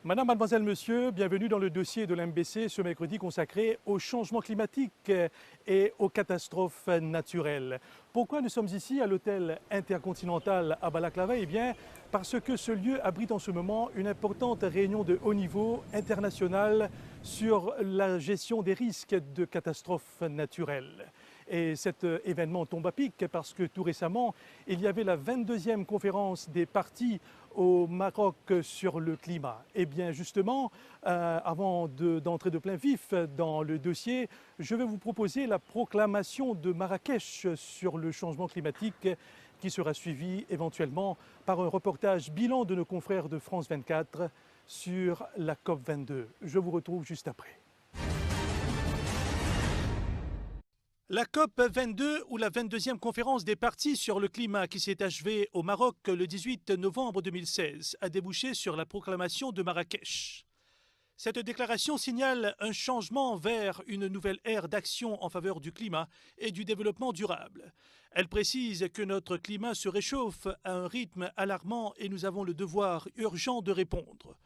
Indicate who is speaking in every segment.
Speaker 1: Madame, mademoiselle, monsieur, bienvenue dans le dossier de l'MBC ce mercredi consacré au changement climatique et aux catastrophes naturelles. Pourquoi nous sommes ici à l'hôtel intercontinental à Balaklava? Eh bien, parce que ce lieu abrite en ce moment une importante réunion de haut niveau internationale sur la gestion des risques de catastrophes naturelles. Et cet événement tombe à pic parce que tout récemment, il y avait la 22e conférence des parties au Maroc sur le climat. Et bien justement, avant d'entrer de plein vif dans le dossier, je vais vous proposer la proclamation de Marrakech sur le changement climatique qui sera suivie éventuellement par un reportage bilan de nos confrères de France 24 sur la COP22. Je vous retrouve juste après. La COP22, ou la 22e conférence des parties sur le climat qui s'est achevée au Maroc le 18 novembre 2016, a débouché sur la proclamation de Marrakech. Cette déclaration signale un changement vers une nouvelle ère d'action en faveur du climat et du développement durable. Elle précise que notre climat se réchauffe à un rythme alarmant et nous avons le devoir urgent de répondre.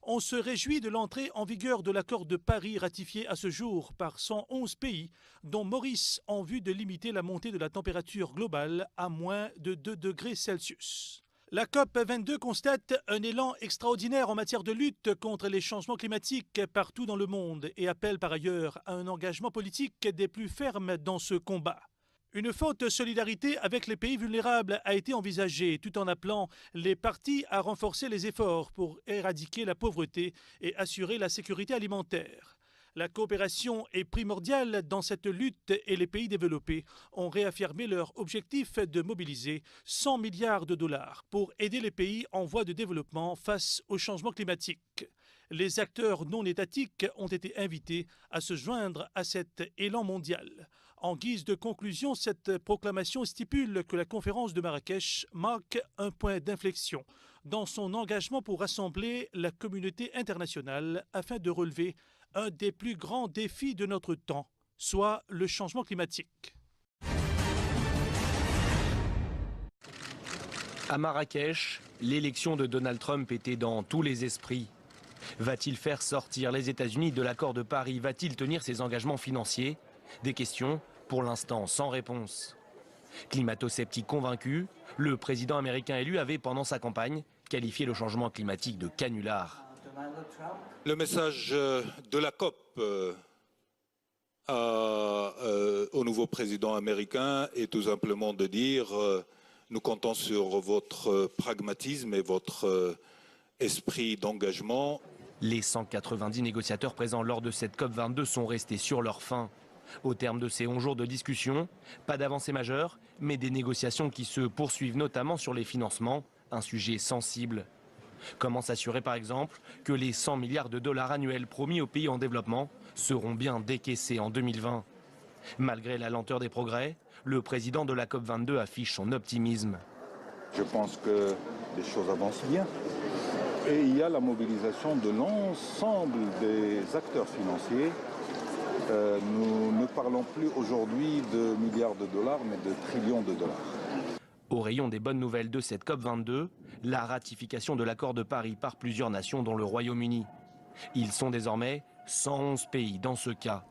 Speaker 1: On se réjouit de l'entrée en vigueur de l'accord de Paris ratifié à ce jour par 111 pays, dont Maurice, en vue de limiter la montée de la température globale à moins de 2 degrés Celsius. La COP22 constate un élan extraordinaire en matière de lutte contre les changements climatiques partout dans le monde et appelle par ailleurs à un engagement politique des plus fermes dans ce combat. Une forte solidarité avec les pays vulnérables a été envisagée, tout en appelant les parties à renforcer les efforts pour éradiquer la pauvreté et assurer la sécurité alimentaire. La coopération est primordiale dans cette lutte et les pays développés ont réaffirmé leur objectif de mobiliser 100 milliards de dollars pour aider les pays en voie de développement face au changement climatique. Les acteurs non étatiques ont été invités à se joindre à cet élan mondial. En guise de conclusion, cette proclamation stipule que la conférence de Marrakech marque un point d'inflexion dans son engagement pour rassembler la communauté internationale afin de relever un des plus grands défis de notre temps, soit le changement climatique.
Speaker 2: À Marrakech, l'élection de Donald Trump était dans tous les esprits. Va-t-il faire sortir les États-Unis de l'accord de Paris? Va-t-il tenir ses engagements financiers? Des questions, pour l'instant, sans réponse. Climato-sceptique convaincu, le président américain élu avait, pendant sa campagne, qualifié le changement climatique de canular.
Speaker 3: Le message de la COP au nouveau président américain est tout simplement de dire nous comptons sur votre pragmatisme et votre esprit d'engagement.
Speaker 2: Les 190 négociateurs présents lors de cette COP22 sont restés sur leur faim. Au terme de ces 11 jours de discussion, pas d'avancée majeure, mais des négociations qui se poursuivent notamment sur les financements, un sujet sensible. Comment s'assurer par exemple que les 100 milliards de dollars annuels promis aux pays en développement seront bien décaissés en 2020? Malgré la lenteur des progrès, le président de la COP22 affiche son optimisme.
Speaker 4: Je pense que les choses avancent bien et il y a la mobilisation de l'ensemble des acteurs financiers. Nous ne parlons plus aujourd'hui de milliards de dollars, mais de trillions de dollars.
Speaker 2: Au rayon des bonnes nouvelles de cette COP22, la ratification de l'accord de Paris par plusieurs nations dont le Royaume-Uni. Ils sont désormais 111 pays dans ce cas.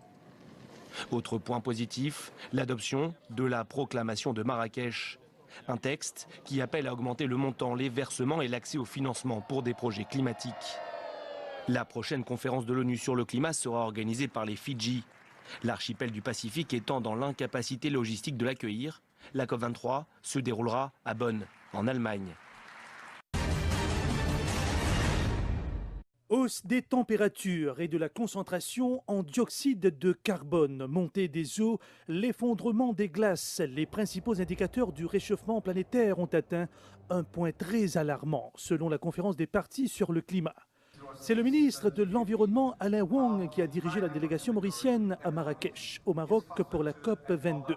Speaker 2: Autre point positif, l'adoption de la proclamation de Marrakech. Un texte qui appelle à augmenter le montant, les versements et l'accès au financement pour des projets climatiques. La prochaine conférence de l'ONU sur le climat sera organisée par les Fidji. L'archipel du Pacifique étant dans l'incapacité logistique de l'accueillir, la COP23 se déroulera à Bonn, en Allemagne.
Speaker 1: Hausse des températures et de la concentration en dioxyde de carbone, montée des eaux, l'effondrement des glaces, les principaux indicateurs du réchauffement planétaire ont atteint un point très alarmant, selon la conférence des parties sur le climat. C'est le ministre de l'Environnement Alain Wong qui a dirigé la délégation mauricienne à Marrakech, au Maroc, pour la COP22.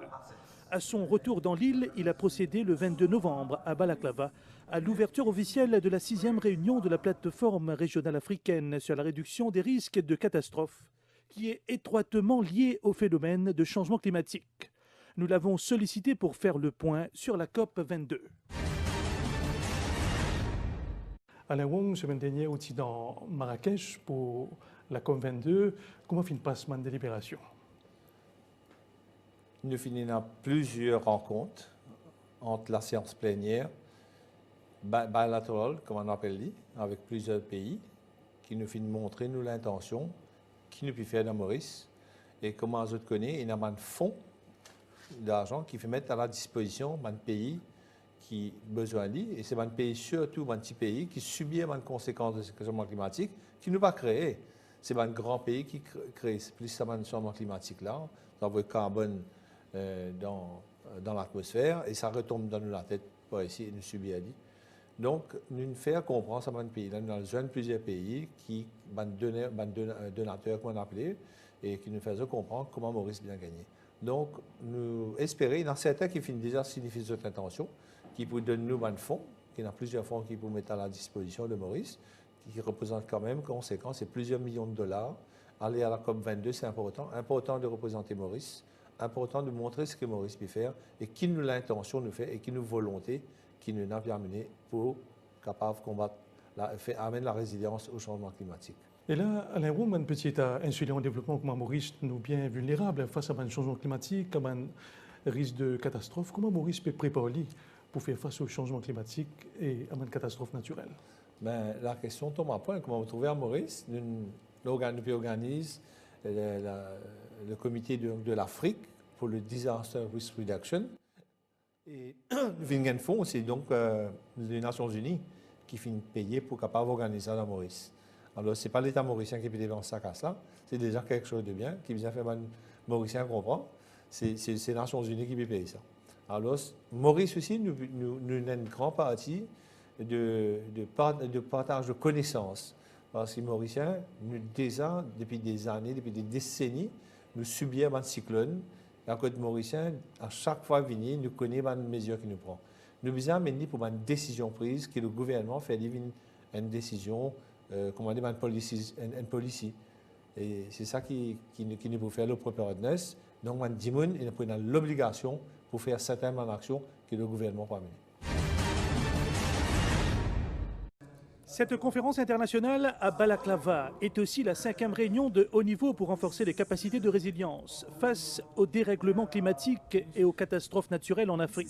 Speaker 1: À son retour dans l'île, il a procédé le 22 novembre à Balaklava à l'ouverture officielle de la 6e réunion de la plateforme régionale africaine sur la réduction des risques de catastrophes, qui est étroitement liée au phénomène de changement climatique. Nous l'avons sollicité pour faire le point sur la COP22. Alain Wong, semaine dernière, aussi dans Marrakech pour la COP22. Comment finit passe ma délibération?
Speaker 5: Nous finissons plusieurs rencontres entre la séance plénière, bilatérale, comme on appelle, avec plusieurs pays, qui nous finissent montrer nous l'intention, qui nous peut faire dans Maurice, et comment je connais, il y a un fonds d'argent qui fait mettre à la disposition d'un pays qui a besoin de et c'est un pays, surtout un petit pays, qui subit les conséquences de ce changement climatique, qui nous pas créé. C'est un grand pays qui crée plus ce changement climatique là, ça envoie le carbone dans l'atmosphère et ça retombe dans la tête par ici et nous subit à dit. Donc, nous faire comprendre ça un pays. Là, nous avons plusieurs pays qui donateurs qu'on appelé et qui nous faisaient comprendre comment Maurice bien gagné. Donc, nous espérons, il y en a certains qui finissent déjà signifier cette intention, qui pour donner nous un fonds, qui y a plusieurs fonds qui pour mettre à la disposition de Maurice, qui représentent quand même, conséquence, c'est plusieurs millions de dollars. Aller à la COP22, c'est important de représenter Maurice, important de montrer ce que Maurice peut faire et qui nous l'intention nous fait et qui nous volonté qui nous a bien amené pour capable de combattre, amener la résilience au changement climatique.
Speaker 1: Et là, Alain Wong, un petit insulé en développement comme Maurice, nous bien vulnérables face à un changement climatique, comme un risque de catastrophe. Comment Maurice peut préparer pour faire face au changement climatique et à une catastrophe naturelle?
Speaker 5: Ben, la question tombe à point. Comment vous trouvez à Maurice? Nous organisons le comité de l'Afrique pour le Disaster Risk Reduction. Et le fonds, c'est donc les Nations Unies qui finissent payer pour capable organiser ça dans Maurice. Alors, ce n'est pas l'État mauricien qui peut dépenser ça à ça, c'est déjà quelque chose de bien, qui vient faire les Mauriciens comprendre. C'est les Nations Unies qui peuvent payer ça. Alors, Maurice aussi, nous avons une grande partie de partage de connaissances. Parce que les Mauriciens, nous, déjà, depuis des années, depuis des décennies, nous subissons un cyclone. Et à côté Mauricien, à chaque fois venir, nous connaissons les mesures qu'il nous prend. Nous besoin maintenant pour une décision prise, que le gouvernement fait une décision, comment dire, une policy. Et c'est ça qui nous peut faire le preparedness. Donc, on a l'obligation pour faire certaines actions que le gouvernement peut mener.
Speaker 1: Cette conférence internationale à Balaklava est aussi la 5e réunion de haut niveau pour renforcer les capacités de résilience face au dérèglement climatique et aux catastrophes naturelles en Afrique.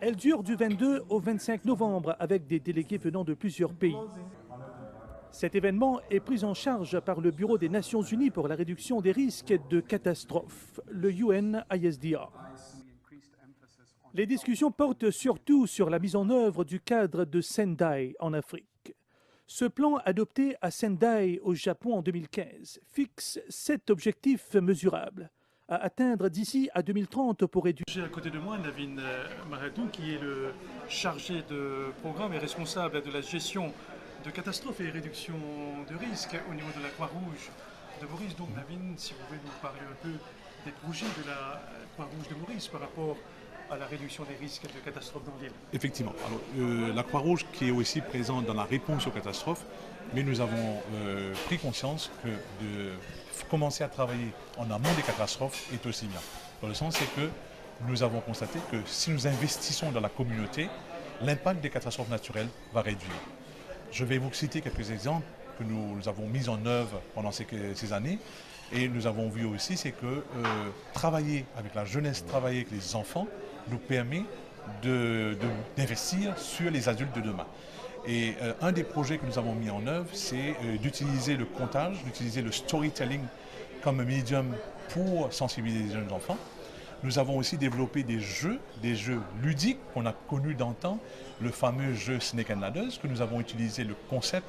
Speaker 1: Elle dure du 22 au 25 novembre avec des délégués venant de plusieurs pays. Cet événement est pris en charge par le Bureau des Nations Unies pour la réduction des risques de catastrophes, le UNISDR. Les discussions portent surtout sur la mise en œuvre du cadre de Sendai en Afrique. Ce plan, adopté à Sendai au Japon en 2015, fixe 7 objectifs mesurables à atteindre d'ici à 2030 pour réduire. J'ai à côté de moi Navin Maradou, qui est le chargé de programme et responsable de la gestion de catastrophes et réduction de risques au niveau de la Croix-Rouge de Maurice. Donc Navin, si vous pouvez nous parler un peu des projets de la Croix-Rouge de Maurice par rapport à la réduction des risques de catastrophes dans l'île.
Speaker 6: Effectivement. Alors, la Croix-Rouge qui est aussi présente dans la réponse aux catastrophes, mais nous avons pris conscience que de commencer à travailler en amont des catastrophes est aussi bien. Dans le sens, c'est que nous avons constaté que si nous investissons dans la communauté, l'impact des catastrophes naturelles va réduire. Je vais vous citer quelques exemples que nous avons mis en œuvre pendant ces années. Et nous avons vu aussi, c'est que travailler avec la jeunesse, travailler avec les enfants, nous permet d'investir sur les adultes de demain. Et un des projets que nous avons mis en œuvre, c'est d'utiliser le contage, d'utiliser le storytelling comme médium pour sensibiliser les jeunes enfants. Nous avons aussi développé des jeux ludiques qu'on a connus d'antan, le fameux jeu Snake and Ladders, que nous avons utilisé le concept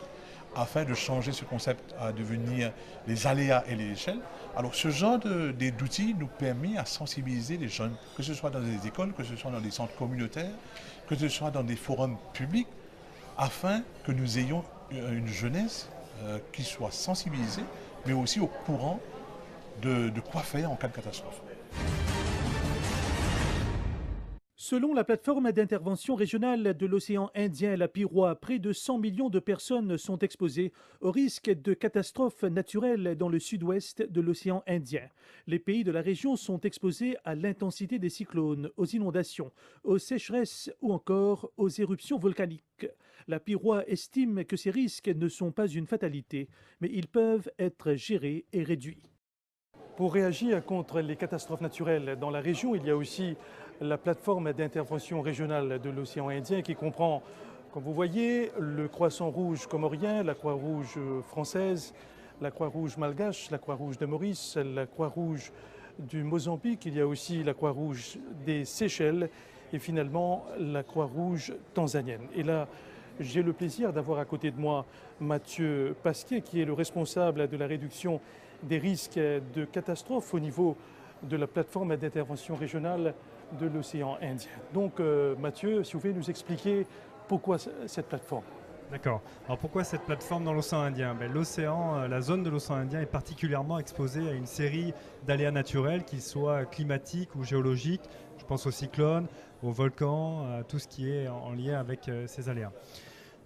Speaker 6: afin de changer ce concept à devenir les aléas et les échelles. Alors ce genre d'outils nous permet à sensibiliser les jeunes, que ce soit dans des écoles, que ce soit dans des centres communautaires, que ce soit dans des forums publics, afin que nous ayons une jeunesse qui soit sensibilisée, mais aussi au courant de quoi faire en cas de catastrophe.
Speaker 1: Selon la plateforme d'intervention régionale de l'océan Indien, la PIROA, près de 100 millions de personnes sont exposées au risque de catastrophes naturelles dans le sud-ouest de l'océan Indien. Les pays de la région sont exposés à l'intensité des cyclones, aux inondations, aux sécheresses ou encore aux éruptions volcaniques. La PIROA estime que ces risques ne sont pas une fatalité, mais ils peuvent être gérés et réduits. Pour réagir contre les catastrophes naturelles dans la région, il y a aussi la plateforme d'intervention régionale de l'océan Indien qui comprend, comme vous voyez, le Croissant Rouge comorien, la Croix-Rouge française, la Croix-Rouge malgache, la Croix-Rouge de Maurice, la Croix-Rouge du Mozambique, il y a aussi la Croix-Rouge des Seychelles et finalement la Croix-Rouge tanzanienne. Et là, j'ai le plaisir d'avoir à côté de moi Mathieu Pasquier, qui est le responsable de la réduction des risques de catastrophes au niveau de la plateforme d'intervention régionale de l'océan Indien. Donc Mathieu, si vous pouvez nous expliquer pourquoi cette plateforme.
Speaker 7: D'accord. Alors pourquoi cette plateforme dans l'océan Indien? L'océan, la zone de l'océan Indien est particulièrement exposée à une série d'aléas naturels, qu'ils soient climatiques ou géologiques. Je pense aux cyclones, aux volcans, à tout ce qui est en lien avec ces aléas.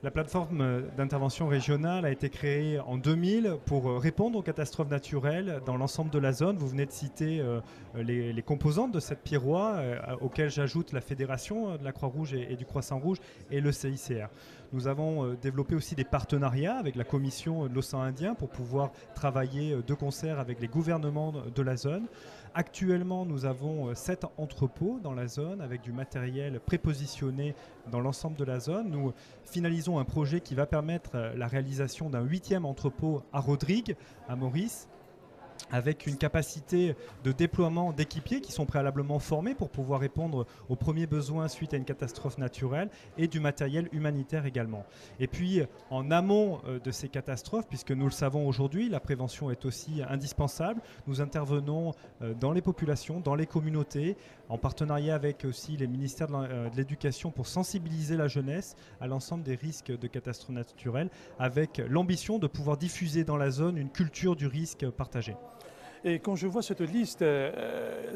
Speaker 7: La plateforme d'intervention régionale a été créée en 2000 pour répondre aux catastrophes naturelles dans l'ensemble de la zone. Vous venez de citer les composantes de cette PIROA, auxquelles j'ajoute la Fédération de la Croix-Rouge et du Croissant Rouge et le CICR. Nous avons développé aussi des partenariats avec la Commission de l'océan Indien pour pouvoir travailler de concert avec les gouvernements de la zone. Actuellement, nous avons 7 entrepôts dans la zone avec du matériel prépositionné dans l'ensemble de la zone. Nous finalisons un projet qui va permettre la réalisation d'un 8e entrepôt à Rodrigue, à Maurice, avec une capacité de déploiement d'équipiers qui sont préalablement formés pour pouvoir répondre aux premiers besoins suite à une catastrophe naturelle et du matériel humanitaire également. Et puis, en amont de ces catastrophes, puisque nous le savons aujourd'hui, la prévention est aussi indispensable, nous intervenons dans les populations, dans les communautés, en partenariat avec aussi les ministères de l'Éducation pour sensibiliser la jeunesse à l'ensemble des risques de catastrophes naturelles, avec l'ambition de pouvoir diffuser dans la zone une culture du risque partagée.
Speaker 1: Et quand je vois cette liste,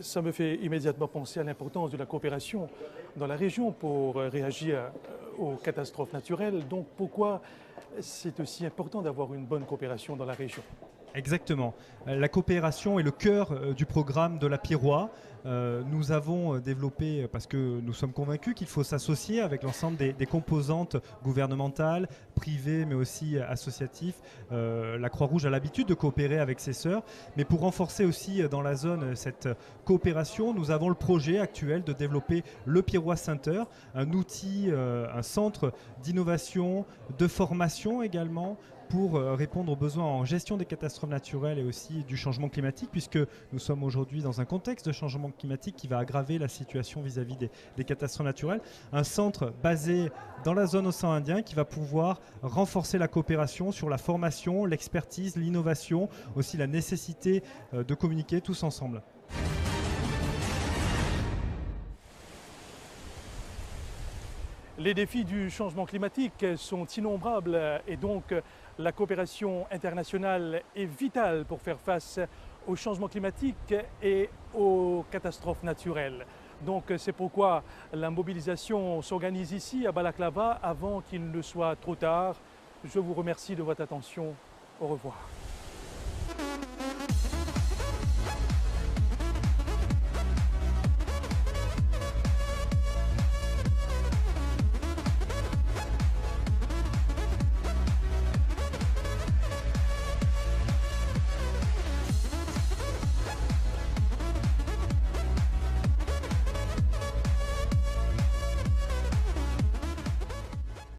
Speaker 1: ça me fait immédiatement penser à l'importance de la coopération dans la région pour réagir aux catastrophes naturelles. Donc pourquoi c'est aussi important d'avoir une bonne coopération dans la région?
Speaker 7: Exactement. La coopération est le cœur du programme de la PIROA. Nous avons développé, parce que nous sommes convaincus qu'il faut s'associer avec l'ensemble des composantes gouvernementales, privées, mais aussi associatives. La Croix-Rouge a l'habitude de coopérer avec ses sœurs, mais pour renforcer aussi dans la zone cette coopération, nous avons le projet actuel de développer le PIROA Center, un outil, un centre d'innovation, de formation également, pour répondre aux besoins en gestion des catastrophes naturelles et aussi du changement climatique, puisque nous sommes aujourd'hui dans un contexte de changement climatique qui va aggraver la situation vis-à-vis des catastrophes naturelles. Un centre basé dans la zone océan Indien qui va pouvoir renforcer la coopération sur la formation, l'expertise, l'innovation, aussi la nécessité de communiquer tous ensemble.
Speaker 1: Les défis du changement climatique sont innombrables et donc la coopération internationale est vitale pour faire face au changement climatique et aux catastrophes naturelles. Donc c'est pourquoi la mobilisation s'organise ici à Balaklava avant qu'il ne soit trop tard. Je vous remercie de votre attention. Au revoir.